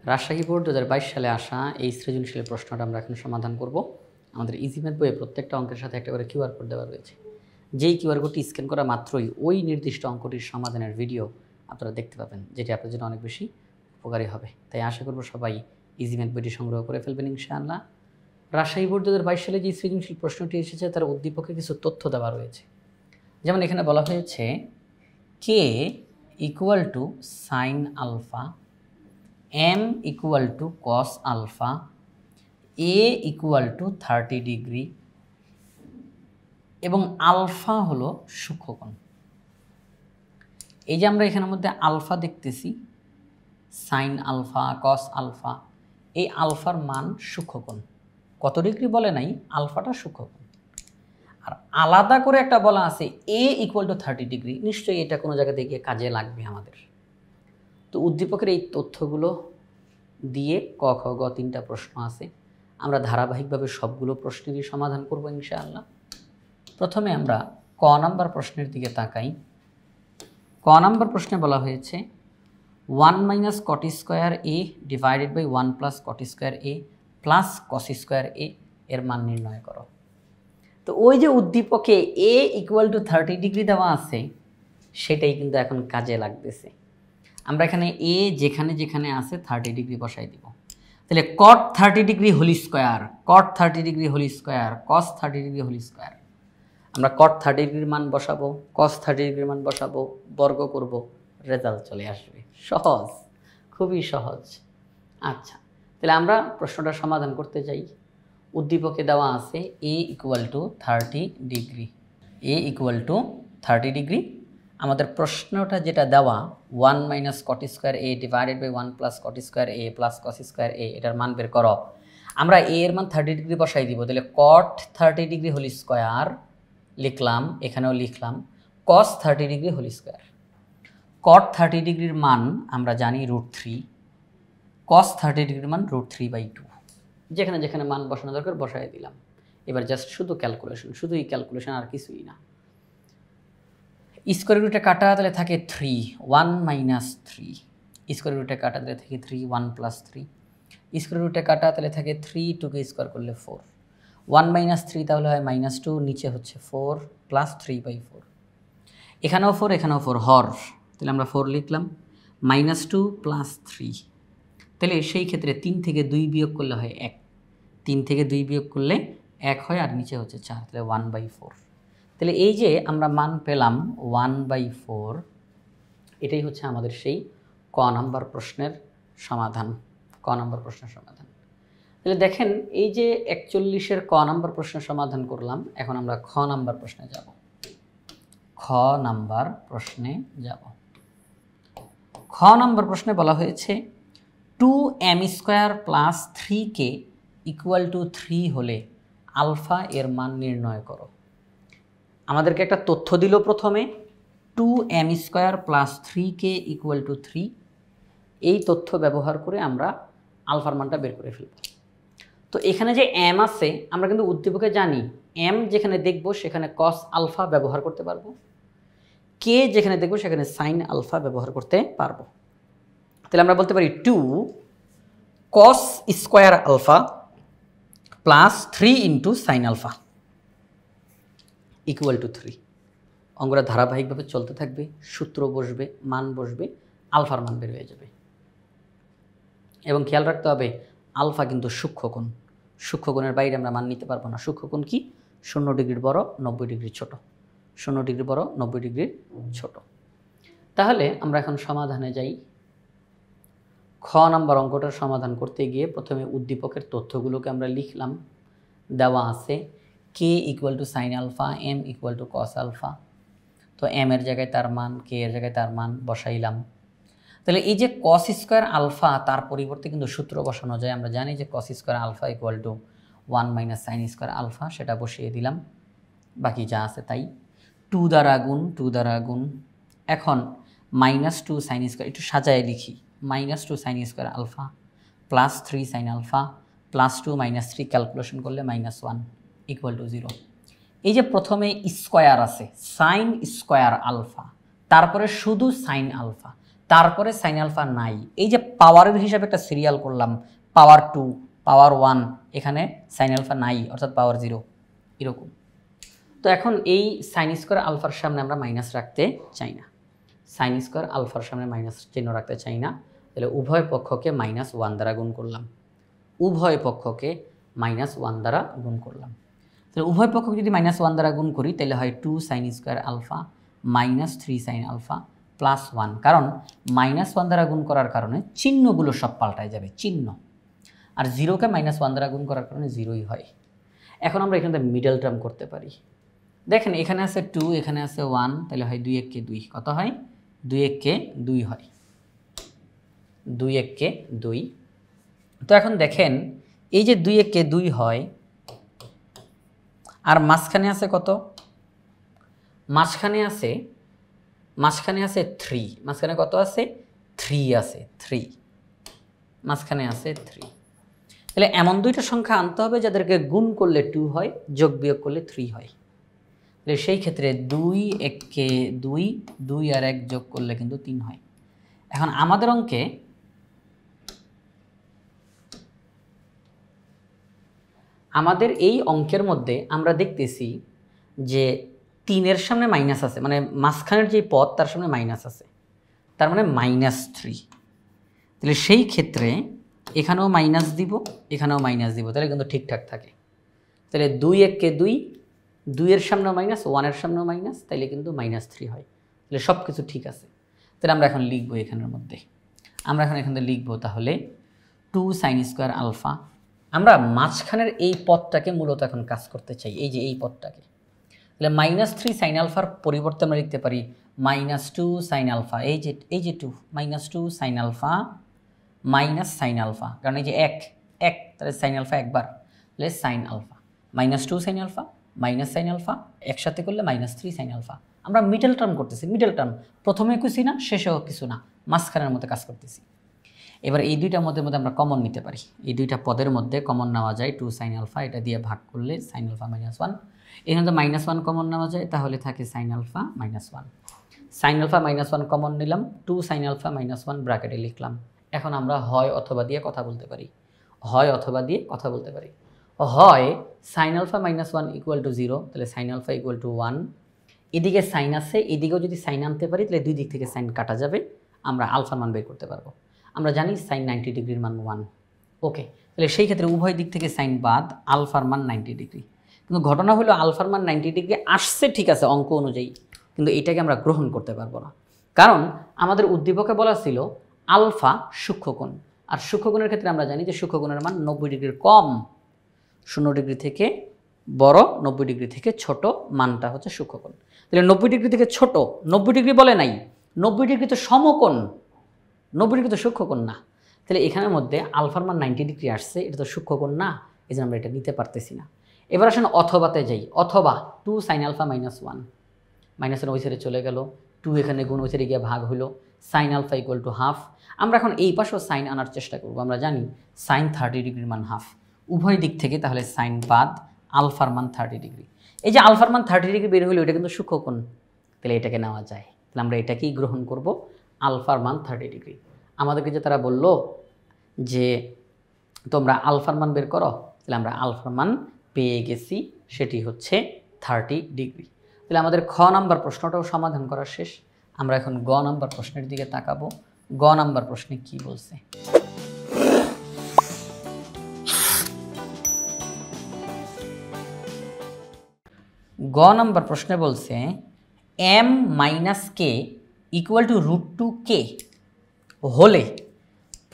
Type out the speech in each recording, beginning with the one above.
Rajshahi board 2022 সালে আসা এই সৃজনশীল প্রশ্নটা আমরা এখন সমাধান করব। আমাদের ইজি ম্যাথ বইয়ে প্রত্যেকটা অঙ্কের সাথে একটা করে কিউআর কোড দেওয়া রয়েছে। যেই কিউআর কোডটি স্ক্যান করা মাত্রই ওই নির্দিষ্ট অঙ্কটির সমাধানের ভিডিও আপনারা দেখতে পাবেন, যেটি আপনার জন্য অনেক বেশি উপকারী হবে। তাই আশা করব সবাই ইজি ম্যাথ বইটি সংগ্রহ করে ফেলবেন ইনশাআল্লাহ। রাজশাহী বোর্ড 2022 সালে যে সৃজনশীল প্রশ্নটি এসেছে তার উদ্দীপকে কিছু তথ্য দেওয়া রয়েছে। যেমন এখানে বলা হয়েছে k equal to sine alpha, m equal to cos alpha, a equal to 30 degree এবং আলফা হলো সূক্ষ্মকোণ। এই যে আমরা এখানের মধ্যে আলফা দেখতেছি, সাইন আলফা, কস আলফা, এই আলফার মান সূক্ষ্মকোণ। কত ডিগ্রি বলে নাই, আলফাটা সূক্ষ্মকোণ। আর আলাদা করে একটা বলা আছে a ইকুয়াল টু 30 ডিগ্রি, নিশ্চয়ই এটা কোনো জায়গাতে গিয়ে কাজে লাগবে আমাদের। তো উদ্দীপকের এই তথ্যগুলো দিয়ে ক খ গ 3টা প্রশ্ন আছে, আমরা ধারাবাহিকভাবে সবগুলো প্রশ্নেরই সমাধান করব ইনশাআল্লাহ। প্রথমে আমরা ক নাম্বার প্রশ্নের দিকে তাকাই। ক নাম্বার প্রশ্নে বলা হয়েছে 1 minus cot square a divided by 1 plus cot square a plus cos square a এর মান নির্ণয় করো। তো ওই যে উদ্দীপকে এ ইকুয়াল টু 30 ডিগ্রি দেওয়া আছে, সেটাই কিন্তু এখন কাজে লাগতেছে। আমরা এখানে এ যেখানে যেখানে আছে 30 ডিগ্রি বসাই দিব। তাহলে কট 30 ডিগ্রি হোল স্কোয়ার, কট 30 ডিগ্রি হোল স্কোয়ার, কস 30 ডিগ্রি হোল স্কোয়ার। আমরা কট 30 ডিগ্রির মান বসাবো, কস 30 ডিগ্রির মান বসাবো, বর্গ করব, রেজাল্ট চলে আসবে। সহজ, খুবই সহজ। আচ্ছা, তাহলে আমরা প্রশ্নটা সমাধান করতে যাই। উদ্দীপকে দেওয়া আছে a equal to 30 degree, a equal to 30 degree. আমাদের প্রশ্নটা যেটা দেওয়া 1 minus cot square a divided by 1 plus cot square a plus cos square a, এটার মান বের করো। আমরা এ এর মান 30 ডিগ্রি বসাই দিব। তাহলে কট 30 ডিগ্রি হোল স্কোয়ার লিখলাম, এখানেও লিখলাম কস 30 ডিগ্রি হোল স্কোয়ার। কট 30 ডিগ্রির মান আমরা জানি √3, কস 30 ডিগ্রির মান √3/2। যেখানে যেখানে মান বসানো দরকার বসাই দিলাম। এবার জাস্ট শুধু ক্যালকুলেশন, শুধু এই ক্যালকুলেশন, আর কিছুই না। স্কোয়ার রুটে কাটা, তাহলে থাকে 3, 1 মাইনাস 3। স্কোয়ার রুটে কাটা, তাহলে থাকে 3, 1 প্লাস 3। স্কোয়ার রুটে কাটা, তাহলে থাকে 3, 2কে স্কোয়ার করলে 4, 1 মাইনাস 3 তাহলে হয় -2, নিচে হচ্ছে 4 প্লাস 3/4। এখানেও 4, এখানেও 4, হর, তাহলে আমরা 4 লিখলাম। -2 প্লাস 3, তাহলে সেই ক্ষেত্রে 3 থেকে 2 বিয়োগ করলে হয় 1, 3 থেকে 2 বিয়োগ করলে 1 হয়, আর নিচে হচ্ছে 4, তাহলে 1/4। তাহলে এই যে আমরা মান পেলাম 1/4, এটাই হচ্ছে আমাদের সেই ক নাম্বার প্রশ্নের সমাধান। ক নাম্বার প্রশ্নের সমাধান। তাহলে দেখেন, এই যে 41-এর ক নাম্বার প্রশ্নের সমাধান করলাম, এখন আমরা খ নাম্বার প্রশ্নে যাব। খ নাম্বার প্রশ্নে যাব। খ নাম্বার প্রশ্নে বলা হয়েছে 2m square plus 3k equal to 3 হলে আলফা এর মান নির্ণয় করো। আমাদেরকে একটা তথ্য দিল প্রথমে, 2m square plus 3k equal to 3। এই তথ্য ব্যবহার করে আমরা আলফার মানটা বের করে ফেলব। তো এখানে যে m আছে, আমরা কিন্তু উদ্দীপকে জানি m যেখানে দেখব সেখানে কস আলফা ব্যবহার করতে পারবো, k যেখানে দেখব সেখানে সাইন আলফা ব্যবহার করতে পারবো। তাহলে আমরা বলতে পারি 2 cos square alpha plus 3 into sine alpha equal to 3। অঙ্কটা ধারাবাহিকভাবে চলতে থাকবে, সূত্র বসবে, মান বসবে, আলফার মান বের হয়ে যাবে। এবং খেয়াল রাখতে হবে আলফা কিন্তু সূক্ষ্মকোণ, সূক্ষ্মকোণের বাইরে আমরা মান নিতে পারবো না। সূক্ষ্মকোণ কি? 0 ডিগ্রির বড়, 90 ডিগ্রির ছোট, 0 ডিগ্রি বড়, 90 ডিগ্রির ছোট। তাহলে আমরা এখন সমাধানে যাই। খ নাম্বার অঙ্কটার সমাধান করতে গিয়ে প্রথমে উদ্দীপকের তথ্যগুলোকে আমরা লিখলাম। দেওয়া আছে k equal to sine alpha, m equal to cos alpha. তো m এর জায়গায় তার মান, k এর জায়গায় তার মান বসাইলাম। তাহলে এই যে কস স্কোয়ার আলফা, তার পরিবর্তে কিন্তু সূত্র বসানো যায়। আমরা জানি যে cos square alpha equal to 1 minus sine square alpha, সেটা বসিয়ে দিলাম। বাকি যা আছে তাই, 2 দ্বারা গুণ, 2 দ্বারা গুণ। এখন -2 সাইন স্কোয়ার, একটু সাজায় লিখি, -2 sine square alpha plus 3 sine alpha plus 2 - 3 calculation করলে -1 ইকুয়াল টু 0। এই যে প্রথমে স্কোয়ার আছে, সাইন স্কোয়ার আলফা, তারপরে শুধু সাইন আলফা, তারপরে সাইন আলফা নাই। এই যে পাওয়ারের হিসাবে একটা সিরিয়াল করলাম, পাওয়ার 2, পাওয়ার 1, এখানে সাইন আলফা নাই অর্থাৎ পাওয়ার 0 এরকম। তো এখন এই সাইন স্কোয়ার আলফার সামনে আমরা মাইনাস রাখতে চাই না, সাইন স্কোয়ার আলফার সামনে মাইনাস চিহ্ন রাখতে চাই না। তাহলে উভয় পক্ষকে -1 দ্বারা গুণ করলাম, উভয় পক্ষকে -1 দ্বারা গুণ করলাম। তাহলে উভয় পক্ষকে যদি -1 দ্বারা গুণ করি তাহলে হয় 2 sine square alpha -3 sine alpha +1, কারণ -1 দ্বারা গুণ করার কারণে চিহ্নগুলো সব পাল্টায় যাবে, চিহ্ন। আর 0কে -1 দ্বারা গুণ করার কারণে 0ই হয়। এখন আমরা এখানে মিডল টার্ম করতে পারি। দেখেন এখানে আছে 2, এখানে আছে 1, তাহলে হয় 2 1 কে 2, কত হয় 2 1 কে 2 হয়, 2 1 কে 2। তো এখন দেখেন এই যে 2 1 কে 2 হয়, আর মাঝখানে আছে কত, মাঝখানে আছে 3, মাঝখানে কত আছে 3 আছে, 3 মাঝখানে আছে 3। তাহলে এমন দুইটা সংখ্যা আনতে হবে যাদেরকে গুণ করলে 2 হয়, যোগ বিয়োগ করলে 3 হয়। তাহলে সেই ক্ষেত্রে 2 1 কে 2, 2 আর 1 যোগ করলে কিন্তু 3 হয়। এখন আমাদের অঙ্কে আমাদের এই অঙ্কের মধ্যে আমরা দেখতেছি যে 3-এর সামনে মাইনাস আছে, মানে মাঝখানের যে পদ তার সামনে মাইনাস আছে, তার মানে -3। তাহলে সেই ক্ষেত্রে এখানেও মাইনাস দিব, এখানেও মাইনাস দিব, তাহলে কিন্তু ঠিকঠাক থাকে। তাহলে 2 1 কে 2, 2 এর সামনেও মাইনাস, 1 এর সামনেও মাইনাস, তাইলে কিন্তু -3 হয়। তাহলে সব কিছু ঠিক আছে। তাহলে আমরা এখন লিখবো এখানের মধ্যে, আমরা এখন এখানে লিখবো তাহলে 2 সাইন স্কোয়ার আলফা। আমরা মাঝখানের এই পদটাকে মূলত এখন কাজ করতে চাই, এই যে এই পদটাকে। তাহলে -3 সাইন আলফার পরিবর্তে আমরা লিখতে পারি -2 সাইন আলফা, এই যে 2, -2 sine alpha minus sine alpha, কারণ এই যে 1 1, তাহলে সাইন আলফা একবার, তাহলে sine alpha -2 sine alpha minus sine alpha, একসাথে করলে -3 সাইন আলফা। আমরা মিডল টার্ম করতেছি, মিডল টার্ম, প্রথমে কিছু না শেষেও কিছু না, মাঝখানের মধ্যে কাজ করতেছি। এবার এই দুইটার মধ্যে আমরা কমন নিতে পারি, এই দুইটা পদের মধ্যে কমন নেওয়া যায় 2 সাইন আলফা, এটা দিয়ে ভাগ করলে সাইন আলফা -1, এখানে তো -1 কমন নেওয়া যায়, তাহলে থাকে sine alpha -1। Sine alpha -1 common নিলাম, 2 সাইন আলফা -1 ব্র্যাকেটে লিখলাম। এখন আমরা হয় অথবা দিয়ে কথা বলতে পারি, হয় অথবা দিয়ে কথা বলতে পারি। হয় সাইন আলফা -1 = 0, তাহলে সাইন আলফা = 1। এদিকে সাইন আছে, এদিকেও যদি সাইন আনতে পারি তাহলে দুই দিক থেকে সাইন কাটা যাবে, আমরা আলফার মান বের করতে পারবো। আমরা জানি সাইন 90 ডিগ্রির মান 1। ওকে, তাহলে সেই ক্ষেত্রে উভয় দিক থেকে সাইন বাদ, আলফার মান 90 ডিগ্রি। কিন্তু ঘটনা হলো আলফার মান 90 ডিগ্রি আসছে ঠিক আছে অঙ্ক অনুযায়ী, কিন্তু এটাকে আমরা গ্রহণ করতে পারবো না, কারণ আমাদের উদ্দীপকে বলা ছিল আলফা সূক্ষ্মকোণ, আর সূক্ষ্মকোণের ক্ষেত্রে আমরা জানি যে সূক্ষ্মকোণের মান 90 ডিগ্রির কম, 0 ডিগ্রি থেকে বড়, 90 ডিগ্রি থেকে ছোট মানটা হচ্ছে সূক্ষ্মকোণ। তাহলে 90 ডিগ্রি থেকে ছোট, 90 ডিগ্রি বলে নাই, 90 ডিগ্রি তো সমকোণ, 90 ডিগ্রি তো সূক্ষ্মকোণ না। তাহলে এখানের মধ্যে আলফার মান 90 ডিগ্রি আসছে, এটা তো সূক্ষ্মকোণ না, এই জন্য আমরা এটা নিতে পারতেছি না। এবার আসেন অথবাতে যাই, অথবা 2 সাইন আলফা -1, মাইনাসের ওই সাইডে চলে গেল, 2 এখানে গুণ ওই সাইডে গিয়ে ভাগ হলো, সাইন আলফা = হাফ। আমরা এখন এই পাশেও সাইন আনার চেষ্টা করব, আমরা জানি সাইন 30 ডিগ্রির মান হাফ, উভয় দিক থেকে তাহলে সাইন বাদ, আলফার মান 30 ডিগ্রি। এই যে আলফার মান 30 ডিগ্রি বের হলো, এটা কিন্তু সূক্ষ্মকোণ, তাহলে এটাকে নেওয়া যায়। তাহলে আমরা এটাকেই গ্রহণ করব, আলফার মান 30 ডিগ্রি। আমাদেরকে যে তারা বলল যে তোমরা আলফার মান বের করো, তাহলে আমরা আলফার মান পেয়ে গেছি, সেটি হচ্ছে 30 ডিগ্রি। তাহলে আমাদের খ নাম্বার প্রশ্নটাও সমাধান করা শেষ। আমরা এখন গ নাম্বার প্রশ্নের দিকে তাকাবো। গ নাম্বার প্রশ্নে কি বলছে? গ নাম্বার প্রশ্নে বলছে m - k = √2k হলে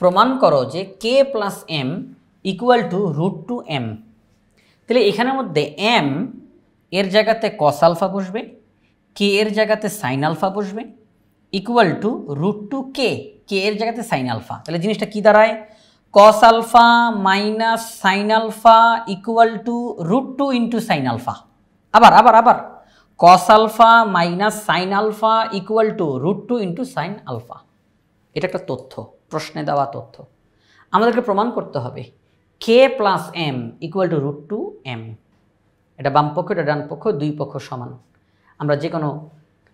প্রমাণ করো যে k + m = √2m। তাহলে এখানের মধ্যে m এর জায়গাতে cos আলফা বসবে, k এর জায়গাতে sin আলফা বসবে, = √2k, k এর জায়গাতে sin আলফা। তাহলে জিনিসটা কি দাঁড়ায়? cos alpha minus sin alpha = √2 × sin alpha. আবার cos alpha minus sin alpha = √2 × sin alpha. এটা একটা তথ্য, প্রশ্নে দেওয়া তথ্য। আমাদেরকে প্রমাণ করতে হবে k + m = √2m। এটা বাম পক্ষ, এটা ডান পক্ষ, দুই পক্ষ সমান। আমরা যে কোনো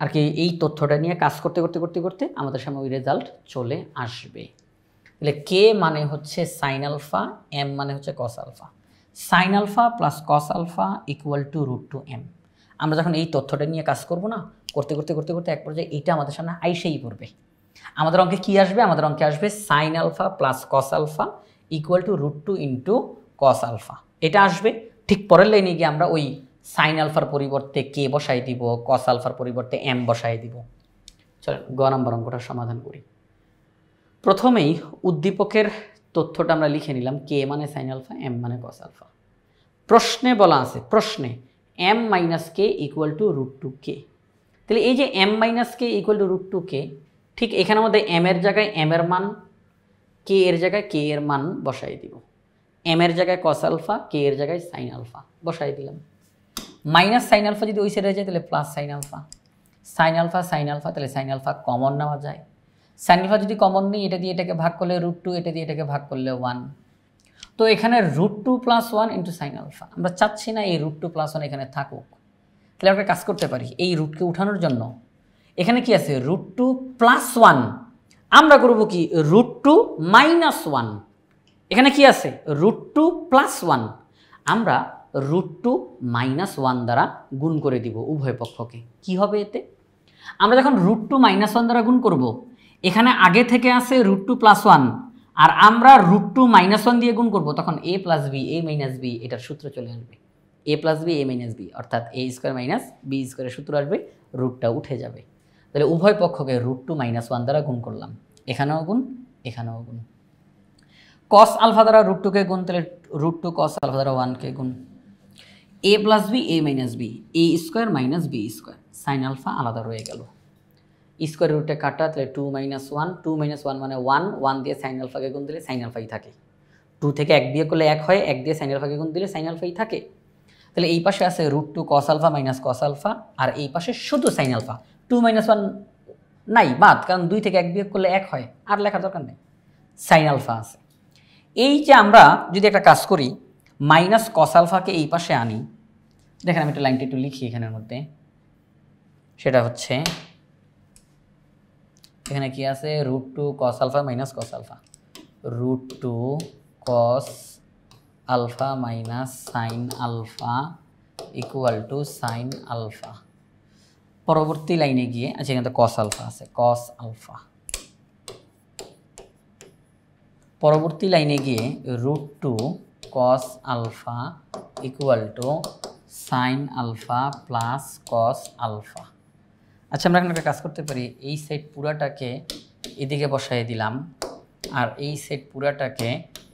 আর কি এই তথ্যটা নিয়ে কাজ করতে করতে করতে করতে আমাদের সামনে ওই রেজাল্ট চলে আসবে। তাহলে কে মানে হচ্ছে সাইন আলফা, এম মানে হচ্ছে cos alpha. Sine alpha plus cos alpha equal to √2m। আমরা যখন এই তথ্যটা নিয়ে কাজ করব না, করতে করতে করতে করতে এক পর্যায়ে এইটা আমাদের সামনে আইসেই পড়বে। আমাদের অঙ্কে কি আসবে? আমাদের অঙ্কে আসবে sine alpha plus cos alpha equal to √2 into cos alpha. এটা আসবে। ঠিক পরের লাইনে গিয়ে আমরা ওই সাইন আলফার পরিবর্তে কে বসাই দিব, কস আলফার পরিবর্তে এম বসাই দিব। চলেন গ নাম্বার অঙ্কটা সমাধান করি। প্রথমেই উদ্দীপকের তথ্যটা আমরা লিখে নিলাম, কে মানে সাইন আলফা, এম মানে কস আলফা। প্রশ্নে বলা আছে, প্রশ্নে m minus k equal to √2k। তাহলে এই যে m minus k equal to √2k, ঠিক এখানের মধ্যে এম এর জায়গায় এম এর মান, কে এর জায়গায় কে এর মান বসাই দিব। এম এর জায়গায় কস আলফা, কে এর জায়গায় সাইন আলফা বসাই দিলাম। মাইনাস সাইন আলফা যদি ওই সাইডে যায় তাহলে plus sine alpha. Sine alpha তাহলে সাইন আলফা কমন নেওয়া যায়। সাইন আলফা যদি কমন নেই, এটা দিয়ে এটাকে ভাগ করলে √2, এটা দিয়ে এটাকে ভাগ করলে 1। তো এখানে √2 + 1 ইন্টু সাইন আলফা। আমরা চাচ্ছি না এই √2 + 1 এখানে থাকুক, তাহলে আমরা কাজ করতে পারি এই রুটকে উঠানোর জন্য। এখানে কি আছে? √2 + 1। আমরা করব কি? √2 - 1। এখানে কি আছে? √2 + 1। আমরা √2 - 1 দ্বারা গুণ করে দিব উভয় পক্ষকে। কি হবে এতে? আমরা যখন √2 - 1 দ্বারা গুণ করব, এখানে আগে থেকে আছে √2 + 1, আর আমরা √2 - 1 দিয়ে গুণ করব, তখন a + b a - b এটার সূত্র চলে আসবে। a + b a - b অর্থাৎ a² - b² এর সূত্র আসবে, রুটটা উঠে যাবে। তাহলে উভয় পক্ষকে √2 - 1 দ্বারা গুণ করলাম। এখানেও গুণ, এখানেও গুণ। cos আলফা দ্বারা √2 কে গুণ, তাহলে √2 cos আলফা দ্বারা 1 কে গুণ। a + b a - b a² - b²। Sine alpha আলাদা রয়ে গেল। স্কোয়ার রুটে কাটা, তাহলে 2 - 1 2 - 1 মানে 1 1 দিয়ে সাইন আলফাকে গুণ দিলে সাইন আলফাই থাকে। 2 থেকে 1 দিয়ে করলে 1 হয়, 1 দিয়ে সাইন আলফাকে গুণ দিলে সাইন আলফাই থাকে। তাহলে এই পাশে আছে √2 cos আলফা - cos আলফা, আর এই পাশে শুধু সাইন আলফা। 2 - 1 নাই, বাদ, কারণ 2 থেকে 1 বিয়োগ করলে 1 হয়, আর লেখার দরকার নেই। সাইন আলফা আছে। এই যে আমরা যদি একটা কাজ করি, মাইনাস cos আলফাকে এই পাশে আনি, দেখেন আমি একটা লাইনটা একটু লিখি এখানের মধ্যে। সেটা হচ্ছে এখানে কি আছে? √2 cos alpha - cos alpha, √2 cos alpha - sine alpha equal to sine alpha. পরবর্তী লাইনে গিয়ে, আচ্ছা এখানে তো cos আলফা আছে, cos আলফা। পরবর্তী লাইনে গিয়ে √2 cos alpha equal to sine alpha plus cos alpha. আচ্ছা আমরা এখন একটা কাজ করতে পারি, এই সেট পুরাটাকে এদিকে বসাই দিলাম, আর এই সেট পুরাটাকে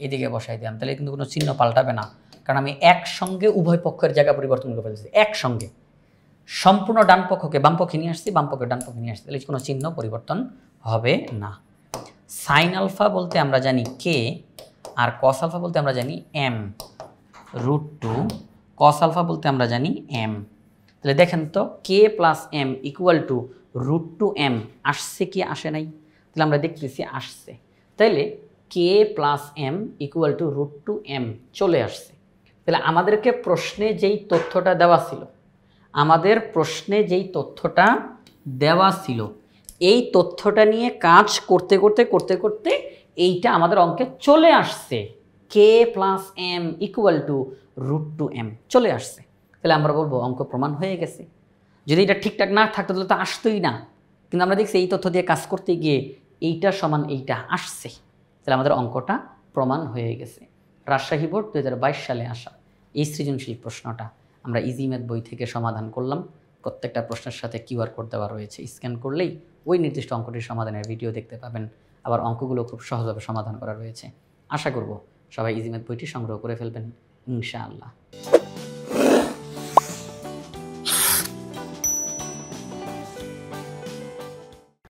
এদিকে বসাই দিলাম। তাহলে কিন্তু কোনো চিহ্ন পাল্টাবে না, কারণ আমি একসঙ্গে উভয় পক্ষের জায়গা পরিবর্তন করে ফেলছি। একসঙ্গে সম্পূর্ণ ডান পক্ষকে বাম পক্ষে নিয়ে আসছি, বাম পক্ষে ডান পক্ষে নিয়ে আসছি, তাহলে কোনো চিহ্ন পরিবর্তন হবে না। সাইন আলফা বলতে আমরা জানি কে, আর cos আলফা বলতে আমরা জানি m। √2 cos আলফা বলতে আমরা জানি m। তাহলে দেখেন তো k plus m equal to √2m আসছে কি আসে নাই? তাহলে আমরা দেখতেছি আসছে। তাইলে k plus m equal to √2m চলে আসছে। তাহলে আমাদেরকে প্রশ্নে যেই তথ্যটা দেওয়া ছিল, এই তথ্যটা নিয়ে কাজ করতে করতে করতে করতে এইটা আমাদের অঙ্কে চলে আসছে। K plus m equal to √2m চলে আসছে। তাহলে আমরা বলবো অঙ্ক প্রমাণ হয়ে গেছে। যদি এটা ঠিকঠাক না থাকতো তাহলে তো আসতোই না, কিন্তু আমরা দেখছি এই তথ্য দিয়ে কাজ করতে গিয়ে এইটা সমান এইটা আসছে। তাহলে আমাদের অঙ্কটা প্রমাণ হয়ে গেছে। রাজশাহী বোর্ড 2022 সালে আসা এই সৃজনশীল প্রশ্নটা আমরা ইজি ম্যাথ বই থেকে সমাধান করলাম। প্রত্যেকটা প্রশ্নের সাথে QR কোড দেওয়া রয়েছে, স্ক্যান করলেই ওই নির্দিষ্ট অঙ্কটির সমাধানের ভিডিও দেখতে পাবেন। আবার অঙ্কগুলো খুব সহজভাবে সমাধান করা রয়েছে। আশা করব সবাই ইজি ম্যাথ বইটি সংগ্রহ করে ফেলবেন ইনশাআল্লাহ।